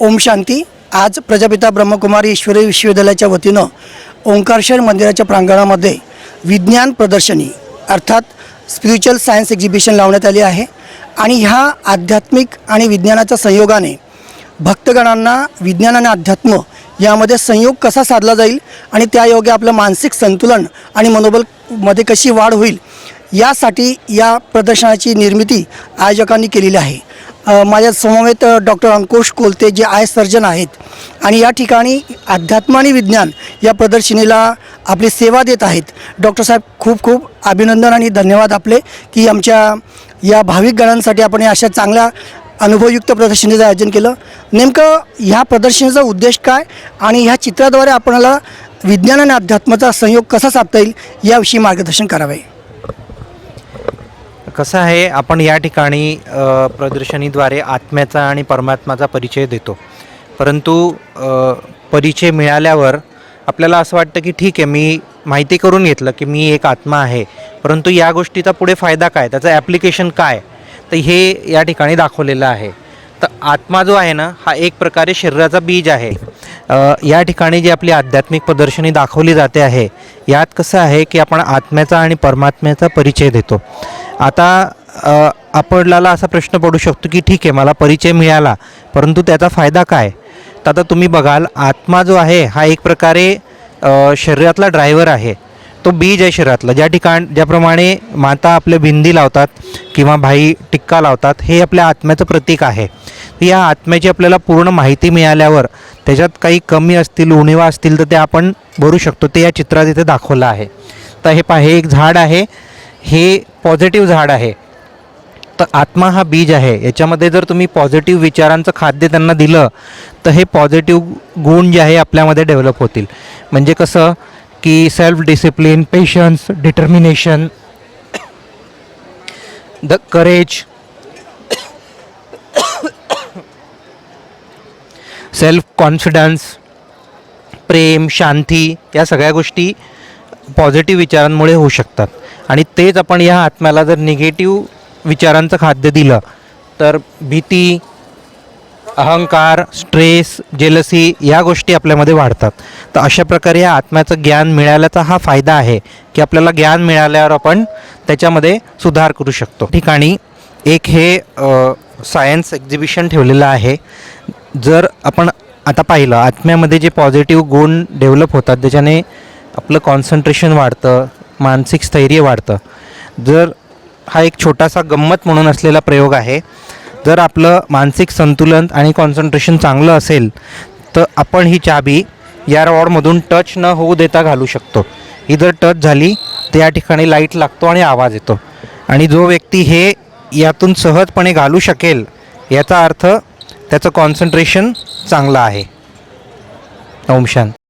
ओम शांती। आज प्रजापिता ब्रह्मकुमारी ईश्वरी विश्वविद्यालयाच्या वतीनं ओंकारेश्वर मंदिराच्या प्रांगणामध्ये विज्ञान प्रदर्शनी अर्थात स्पिरिच्युअल सायन्स एक्झिबिशन लावण्यात आली आहे आणि ह्या आध्यात्मिक आणि विज्ञानाच्या संयोगाने भक्तगणांना विज्ञान आणि अध्यात्म यामध्ये संयोग कसा साधला जाईल आणि त्यायोगे आपलं मानसिक संतुलन आणि मनोबलमध्ये कशी वाढ होईल यासाठी या प्रदर्शनाची निर्मिती आयोजकांनी केलेली आहे। माझ्या समवेत डॉक्टर अंकुश कोलते जे आय सर्जन आहेत आणि या ठिकाणी अध्यात्म आणि विज्ञान या प्रदर्शनीला आपली सेवा देत आहेत। डॉक्टर साहेब, खूप खूप अभिनंदन आणि धन्यवाद आपले की आमच्या या भाविक गणांसाठी आपण अशा चांगल्या अनुभवयुक्त प्रदर्शनीचं आयोजन केलं। नेमकं ह्या प्रदर्शनीचा उद्देश काय आणि ह्या चित्राद्वारे आपल्याला विज्ञान आणि अध्यात्माचा संयोग कसा साधता येईल याविषयी मार्गदर्शन करावे। कसं आहे, आपण या ठिकाणी प्रदर्शनीद्वारे आत्म्याचा आणि परमात्माचा परिचय देतो, परंतु परिचय मिळाल्यावर आपल्याला असं वाटतं की ठीक आहे, मी माहिती करून घेतलं की मी एक आत्मा आहे, परंतु या गोष्टीचा पुढे फायदा काय, त्याचं ॲप्लिकेशन काय, तर हे या ठिकाणी दाखवलेलं आहे। तर आत्मा जो आहे ना, हा एक प्रकारे शरीराचा बीज आहे। या ठिकाणी जी आपली आध्यात्मिक प्रदर्शनी दाखवली जाते आहे, यात कसं आहे की आपण आत्म्याचा आणि परमात्म्याचा परिचय देतो। आता आपल्याला असा प्रश्न पडू शकतो की ठीक आहे, मला परिचय मिळाला, परंतु त्याचा फायदा काय। तर आता तुम्ही बघाल, आत्मा जो आहे हा एक प्रकारे शरीरातला ड्रायव्हर आहे, तो बीज आहे शरीरातला। ज्याप्रमाणे माता आपले बिंदी लावतात किंवा भाई टिक्का लावतात, हे आपल्या आत्म्याचं प्रतीक आहे। या आत्म्याची आपल्याला पूर्ण माहिती मिळाल्यावर त्याच्यात काही कमी असतील, उणिवा असतील, तर ते आपण भरू शकतो। ते या चित्रात इथे दाखवलं आहे। तर हे पहा, हे एक झाड आहे, हे पॉझिटिव्ह झाड आहे। तर आत्मा हा बीज आहे, याच्यामध्ये जर तुम्ही पॉझिटिव्ह विचारांचं खाद्य त्यांना दिलं तर हे पॉझिटिव्ह गुण जे आहे आपल्यामध्ये डेव्हलप होतील। म्हणजे कसं की self discipline, patience, determination, the courage, self confidence, प्रेम, शांती, या सगळ्या गोष्टी पॉझिटिव्ह विचारांमुळे होऊ शकतात। आणि तेच आपण या आत्म्याला जर निगेटिव्ह विचारांचं खाद्य दिलं तर भीती, अहंकार, स्ट्रेस, जेलसी या गोष्टी आपल्यामध्ये वाढतात। तर अशा प्रकारे या आत्म्याचं ज्ञान मिळाल्याचा हा फायदा आहे की आपल्याला ज्ञान मिळाल्यावर आपण त्याच्यामध्ये सुधार करू शकतो। ठिकाणी एक हे सायन्स एक्झिबिशन ठेवलेलं आहे। जर आपण आता पाहिलं, आत्म्यामध्ये जे पॉझिटिव्ह गुण डेव्हलप होतात त्याच्याने आपलं कॉन्सन्ट्रेशन वाढतं, मानसिक स्थैर्य वाढतं। जर हा एक छोटासा गंमत म्हणून असलेला प्रयोग आहे, जर आपलं मानसिक संतुलन आणि कॉन्सन्ट्रेशन चांगलं असेल तर आपण ही चाबी या रॉडमधून टच न होऊ देता घालू शकतो। ही जर टच झाली तर या ठिकाणी लाईट लागतो आणि आवाज येतो, आणि जो व्यक्ती हे यातून सहजपणे घालू शकेल याचा अर्थ त्याचं कॉन्सन्ट्रेशन चांगलं आहे। ओम शांती।